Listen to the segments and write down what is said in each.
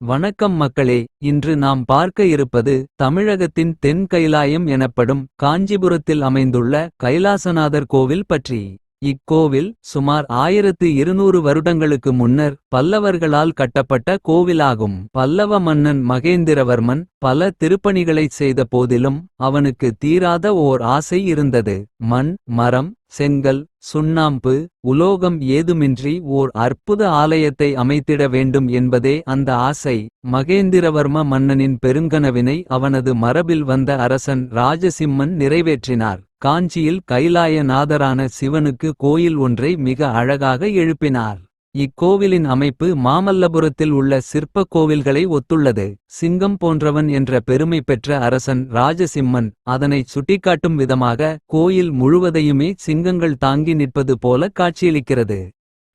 வணக்கம் மக்களே. இன்று நாம் பார்க்க இருப்பது தமிழகத்தின் தென் கைலாயம் எனப்படும் காஞ்சிபுரத்தில் அமைந்துள்ள கைலாசநாதர் கோவில் பற்றி. இக்கோவில் சுமார் 1200 வருடங்களுக்கு முன்னர் பல்லவர்களால் கட்டப்பட்ட கோவிலாகும். பல்லவ மன்னன் மகேந்திரவர்மன் பல திருப்பணிகளைச் செய்த போதிலும் அவனுக்கு தீராத ஓர் ஆசை இருந்தது. மண், மரம், செங்கல், சுண்ணாம்பு, உலோகம் ஏதுமின்றி ஓர் அற்புத ஆலயத்தை அமைத்திட வேண்டும் என்பதே அந்த ஆசை. மகேந்திரவர்ம மன்னனின் பெருங்கனவினை அவனது மரபில் வந்த அரசன் ராஜசிம்மன் நிறைவேற்றினார். காஞ்சியில் கைலாய நாதரான சிவனுக்கு கோயில் ஒன்றை மிக அழகாக எழுப்பினார். இக்கோவிலின் அமைப்பு மாமல்லபுரத்தில் உள்ள சிற்பக் கோவில்களை ஒத்துள்ளது. சிங்கம் போன்றவன் என்ற பெருமை பெற்ற அரசன் ராஜசிம்மன் அதனைச் சுட்டிக்காட்டும் விதமாக கோயில் முழுவதையுமே சிங்கங்கள் தாங்கி நிற்பது போல காட்சியளிக்கிறது.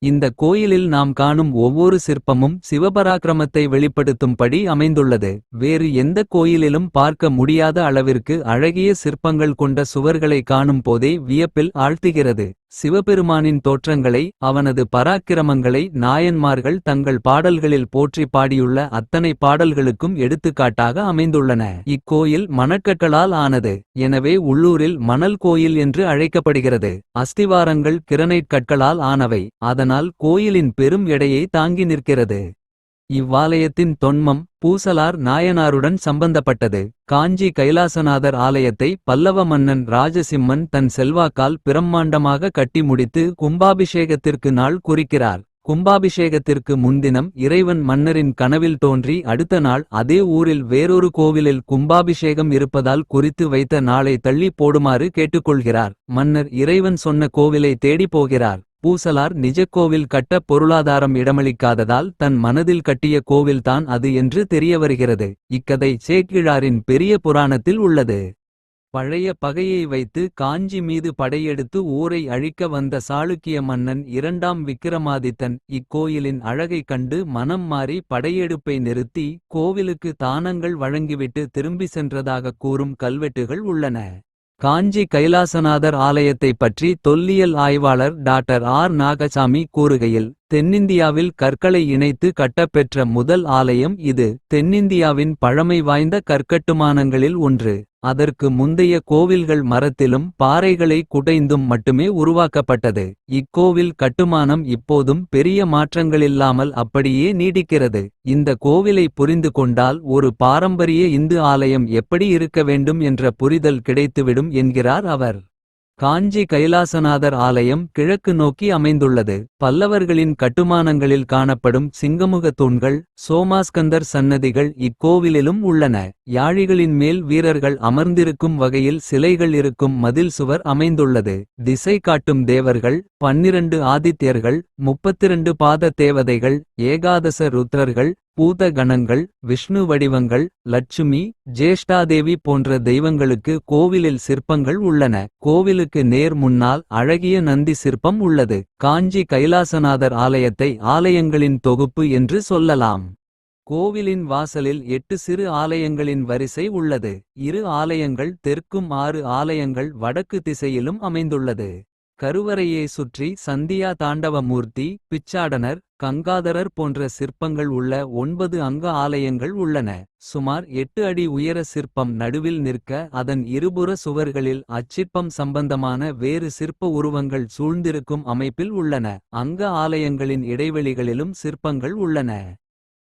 இந்த கோயிலில் நாம் காணும் ஒவ்வொரு சிற்பமும் சிவபராக்கிரமத்தை வெளிப்படுத்தும்படி அமைந்துள்ளது. வேறு எந்த கோயிலிலும் பார்க்க முடியாத அளவிற்கு அழகிய சிற்பங்கள் கொண்ட சுவர்களை காணும் போதே வியப்பில் ஆழ்த்துகிறது. சிவபெருமானின் தோற்றங்களை அவனது பராக்கிரமங்களை நாயன்மார்கள் தங்கள் பாடல்களில் போற்றி பாடியுள்ள அத்தனை பாடல்களுக்கும் எடுத்துக்காட்டாக அமைந்துள்ளன. இக்கோயில் மணற்கற்களால் ஆனது. எனவே உள்ளூரில் மணல் கோயில் என்று அழைக்கப்படுகிறது. அஸ்திவாரங்கள் கிரனைட் கற்களால் ஆனவை. அதனால் கோயிலின் பெரும் எடையை தாங்கி நிற்கிறது. இவ்வாலயத்தின் தொன்மம் பூசலார் நாயனாருடன் சம்பந்தப்பட்டது. காஞ்சி கைலாசநாதர் ஆலயத்தை பல்லவ மன்னன் ராஜசிம்மன் தன் செல்வாக்கால் பிரம்மாண்டமாக கட்டி முடித்து கும்பாபிஷேகத்திற்கு நாள் குறிக்கிறார். கும்பாபிஷேகத்திற்கு முன்தினம் இறைவன் மன்னரின் கனவில் தோன்றி அடுத்த நாள் அதே ஊரில் வேறொரு கோவிலில் கும்பாபிஷேகம் இருப்பதால் குறித்து வைத்த நாளை தள்ளி போடுமாறு கேட்டுக்கொள்கிறார். மன்னர் இறைவன் சொன்ன கோவிலை தேடி போகிறார். பூசலார் நிஜக்கோவில் கட்ட பொருளாதாரம் இடமளிக்காததால் தன் மனதில் கட்டிய கோவில்தான் அது என்று தெரியவருகிறது. இக்கதை சேக்கிழாரின் பெரிய புராணத்தில் உள்ளது. பழைய பகையை வைத்து காஞ்சி மீது படையெடுத்து ஊரை அழிக்க வந்த சாளுக்கிய மன்னன் இரண்டாம் விக்கிரமாதித்தன் இக்கோயிலின் அழகைக் கண்டு மனம் மாறி படையெடுப்பை நிறுத்தி கோவிலுக்கு தானங்கள் வழங்கிவிட்டு திரும்பி சென்றதாக கூறும் கல்வெட்டுகள் உள்ளன. காஞ்சி கைலாசநாதர் ஆலயத்தை பற்றி தொல்லியல் ஆய்வாளர் டாக்டர் ஆர். நாகசாமி கூறுகையில், தென்னிந்தியாவில் கற்களை இணைத்து கட்டப்பெற்ற முதல் ஆலயம் இது. தென்னிந்தியாவின் பழமை வாய்ந்த கற்கட்டுமானங்களில் ஒன்று. அதற்கு முந்தைய கோவில்கள் மரத்திலும் பாறைகளை குடைந்தும் மட்டுமே உருவாக்கப்பட்டது. இக்கோவில் கட்டுமானம் இப்போதும் பெரிய மாற்றங்களில்லாமல் அப்படியே நீடிக்கிறது. இந்த கோவிலை புரிந்து கொண்டால் ஒரு பாரம்பரிய இந்து ஆலயம் எப்படி இருக்க வேண்டும் என்ற புரிதல் கிடைத்துவிடும் என்கிறார் அவர். காஞ்சி கைலாசநாதர் ஆலயம் கிழக்கு நோக்கி அமைந்துள்ளது. பல்லவர்களின் கட்டுமானங்களில் காணப்படும் சிங்கமுக தூண்கள், சோமாஸ்கந்தர் சன்னதிகள் இக்கோவிலிலும் உள்ளன. யாழிகளின் மேல் வீரர்கள் அமர்ந்திருக்கும் வகையில் சிலைகள் இருக்கும் மதில் சுவர் அமைந்துள்ளது. திசை காட்டும் தேவர்கள், 12 ஆதித்யர்கள், 32 பாத தேவதைகள், ஏகாதச ருத்ரர்கள், பூத கணங்கள், விஷ்ணு வடிவங்கள், லட்சுமி, ஜேஷ்டாதேவி போன்ற தெய்வங்களுக்கு கோவிலில் சிற்பங்கள் உள்ளன. கோவிலுக்கு நேர் முன்னால் அழகிய நந்தி சிற்பம் உள்ளது. காஞ்சி கைலாசநாதர் ஆலயத்தை ஆலயங்களின் தொகுப்பு என்று சொல்லலாம். கோவிலின் வாசலில் 8 சிறு ஆலயங்களின் வரிசை உள்ளது. 2 ஆலயங்கள் தெற்கும் 6 ஆலயங்கள் வடக்கு திசையிலும் அமைந்துள்ளது. கருவறையை சுற்றி சந்தியா தாண்டவ மூர்த்தி, பிச்சாடனர், கங்காதரர் போன்ற சிற்பங்கள் உள்ள 9 அங்க ஆலயங்கள் உள்ளன. சுமார் 8 அடி உயர சிற்பம் நடுவில் நிற்க அதன் இருபுற சுவர்களில் அச்சிற்பம் சம்பந்தமான வேறு சிற்ப உருவங்கள் சூழ்ந்திருக்கும் அமைப்பில் உள்ளன. அங்க ஆலயங்களின் இடைவெளிகளிலும் சிற்பங்கள் உள்ளன.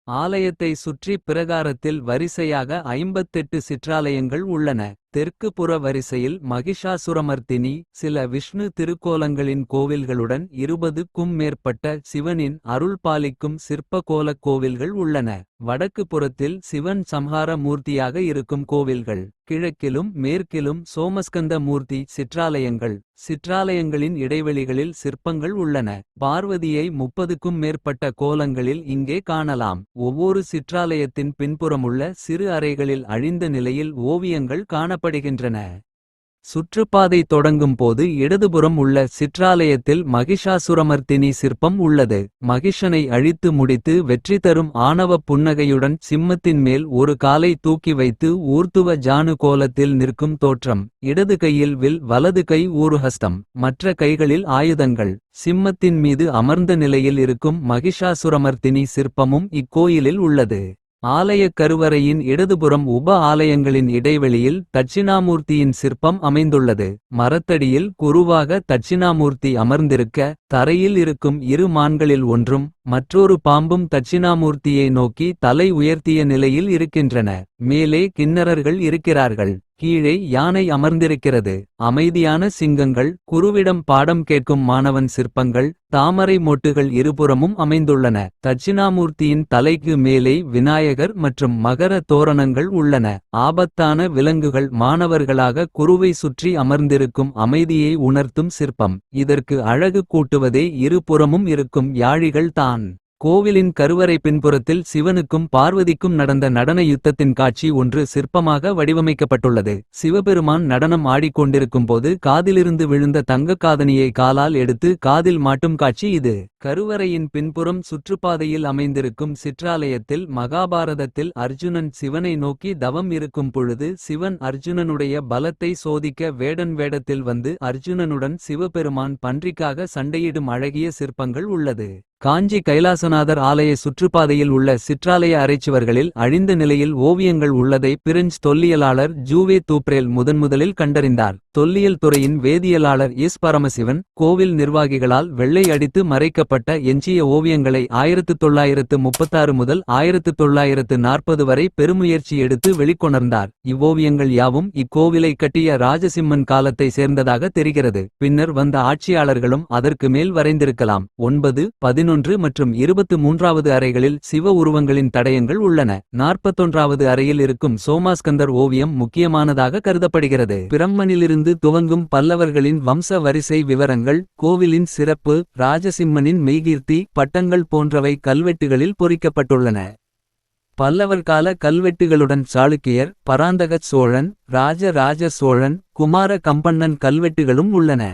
ஆலயத்தை சுற்றி பிரகாரத்தில் வரிசையாக 58 சிற்றாலயங்கள் உள்ளன. தெற்கு புற வரிசையில் மகிஷாசுரமர்த்தினி, சில விஷ்ணு திருக்கோலங்களின் கோவில்களுடன் 20க்கும் மேற்பட்ட சிவனின் அருள் பாலிக்கும் சிற்ப கோலக் கோவில்கள் உள்ளன. வடக்கு புறத்தில் சிவன் சம்ஹார மூர்த்தியாக இருக்கும் கோவில்கள். கிழக்கிலும் மேற்கிலும் சோமஸ்கந்த மூர்த்தி சிற்றாலயங்கள். சிற்றாலயங்களின் இடைவெளிகளில் சிற்பங்கள் உள்ளன. பார்வதியை 30க்கும் மேற்பட்ட கோலங்களில் இங்கே காணலாம். ஒவ்வொரு சிற்றாலயத்தின் பின்புறமுள்ள சிறு அறைகளில் அழிந்த நிலையில் ஓவியங்கள் காணப்படுகின்றன. சுற்றுப்பாதை தொடங்கும் போது இடதுபுறம் உள்ள சிற்றாலயத்தில் மகிஷாசுரமர்த்தினி சிற்பம் உள்ளது. மகிஷனை அழித்து முடித்து வெற்றி தரும் ஆணவ புன்னகையுடன் சிம்மத்தின் மேல் ஒரு காலை தூக்கி வைத்து ஊர்த்துவ ஜானு கோலத்தில் நிற்கும் தோற்றம். இடது கையில் வில், வலது கை ஊருஹஸ்தம், மற்ற கைகளில் ஆயுதங்கள். சிம்மத்தின் மீது அமர்ந்த நிலையில் இருக்கும் மகிஷாசுரமர்த்தினி சிற்பமும் இக்கோயிலில் உள்ளது. ஆலயக் கருவறையின் இடதுபுறம் உப ஆலயங்களின் இடைவெளியில் தட்சிணாமூர்த்தியின் சிற்பம் அமைந்துள்ளது. மரத்தடியில் குருவாக தட்சிணாமூர்த்தி அமர்ந்திருக்க, தரையில் இருக்கும் இரு மான்களில் ஒன்றும் மற்றொரு பாம்பும் தட்சிணாமூர்த்தியை நோக்கி தலை உயர்த்திய நிலையில் இருக்கின்றன. மேலே கிண்ணறர்கள் இருக்கிறார்கள். கீழே யானை அமர்ந்திருக்கிறது. அமைதியான சிங்கங்கள், குருவிடம் பாடம் கேட்கும் மாணவன் சிற்பங்கள், தாமரை மொட்டுகள் இருபுறமும் அமைந்துள்ளன. தட்சிணாமூர்த்தியின் தலைக்கு மேலே விநாயகர் மற்றும் மகர தோரணங்கள் உள்ளன. ஆபத்தான விலங்குகள் மாணவர்களாக குருவை சுற்றி அமர்ந்திருக்கும் அமைதியை உணர்த்தும் சிற்பம். இதற்கு அழகு கூட்டுவதே இருபுறமும் இருக்கும் யாழிகள் தான். கோவிலின் கருவறை பின்புறத்தில் சிவனுக்கும் பார்வதிக்கும் நடந்த நடன யுத்தத்தின் காட்சி ஒன்று சிற்பமாக வடிவமைக்கப்பட்டுள்ளது. சிவபெருமான் நடனம் ஆடிக்கொண்டிருக்கும் போது காதிலிருந்து விழுந்த தங்கக் காதணியை காலால் எடுத்து காதில் மாட்டும் காட்சி இது. கருவறையின் பின்புறம் சுற்றுப்பாதையில் அமைந்திருக்கும் சிற்றாலயத்தில் மகாபாரதத்தில் அர்ஜுனன் சிவனை நோக்கி தவம் இருக்கும் பொழுது சிவன் அர்ஜுனனுடைய பலத்தை சோதிக்க வேடன் வேடத்தில் வந்து அர்ஜுனனுடன் சிவபெருமான் பன்றிக்காக சண்டையிடும் அழகிய சிற்பங்கள் உள்ளது. காஞ்சி கைலாசநாதர் ஆலய சுற்றுப்பாதையில் உள்ள சிற்றாலய அறைச்சுவர்களில் அழிந்த நிலையில் ஓவியங்கள் உள்ளதை பிரெஞ்சு தொல்லியலாளர் ஜூவே தூப்ரேல் முதன்முதலில் கண்டறிந்தார். தொல்லியல் துறையின் வேதியியலாளர் எஸ் பரமசிவன் கோவில் நிர்வாகிகளால் வெள்ளை அடித்து மறைக்கப்பட்ட எஞ்சிய ஓவியங்களை 1936 முதல் 1940 வரை பெருமுயற்சி எடுத்து வெளிக்கொணர்ந்தார். இவ்வோவியங்கள் யாவும் இக்கோவிலை கட்டிய ராஜசிம்மன் காலத்தை சேர்ந்ததாக தெரிகிறது. பின்னர் வந்த ஆட்சியாளர்களும் அதற்கு மேல் வரைந்திருக்கலாம். 9, 11 மற்றும் 23வது அறைகளில் சிவ உருவங்களின் தடயங்கள் உள்ளன. 41வது அறையில் இருக்கும் சோமாஸ்கந்தர் ஓவியம் முக்கியமானதாக கருதப்படுகிறது. பிரம்மனிலிருந்து துவங்கும் பல்லவர்களின் வம்ச வரிசை விவரங்கள், கோவிலின் சிறப்பு, ராஜசிம்மனின் மெய்கீர்த்தி, பட்டங்கள் போன்றவை கல்வெட்டுகளில் பொறிக்கப்பட்டுள்ளன. பல்லவர் கால கல்வெட்டுகளுடன் சாளுக்கியர், பராந்தகச் சோழன், ராஜராஜ சோழன், குமார கம்பண்ணன் கல்வெட்டுகளும் உள்ளன.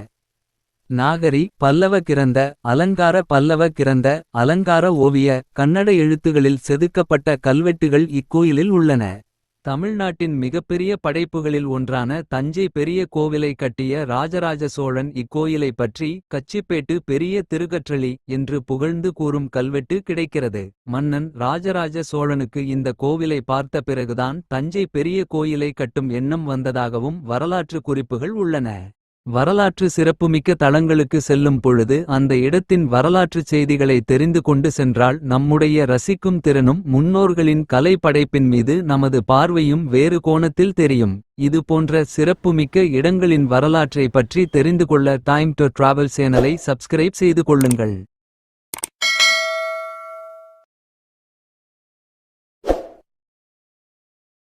நாகரி பல்லவ கிறந்த அலங்கார பல்லவ கிறந்த அலங்கார ஓவிய கன்னட எழுத்துகளில் செதுக்கப்பட்ட கல்வெட்டுகள் இக்கோயிலில் உள்ளன. தமிழ்நாட்டின் மிகப்பெரிய படைப்புகளில் ஒன்றான தஞ்சை பெரிய கோவிலை கட்டிய ராஜராஜ சோழன் இக்கோயிலை பற்றி கச்சிப்பேட்டு பெரிய திருக்கற்றளி என்று புகழ்ந்து கூறும் கல்வெட்டு கிடைக்கிறது. மன்னன் ராஜராஜ சோழனுக்கு இந்த கோவிலை பார்த்த பிறகுதான் தஞ்சை பெரிய கோயிலை கட்டும் எண்ணம் வந்ததாகவும் வரலாற்று குறிப்புகள் உள்ளன. வரலாற்று சிறப்புமிக்க தளங்களுக்கு செல்லும் பொழுது அந்த இடத்தின் வரலாற்றுச் செய்திகளை தெரிந்து கொண்டு சென்றால் நம்முடைய ரசிக்கும் திறனும் முன்னோர்களின் கலை படைப்பின் மீது நமது பார்வையும் வேறு கோணத்தில் தெரியும். இது போன்ற சிறப்புமிக்க இடங்களின் வரலாற்றை பற்றி தெரிந்து கொள்ள டைம் டு டிராவல் சேனலை சப்ஸ்கிரைப் செய்து கொள்ளுங்கள்.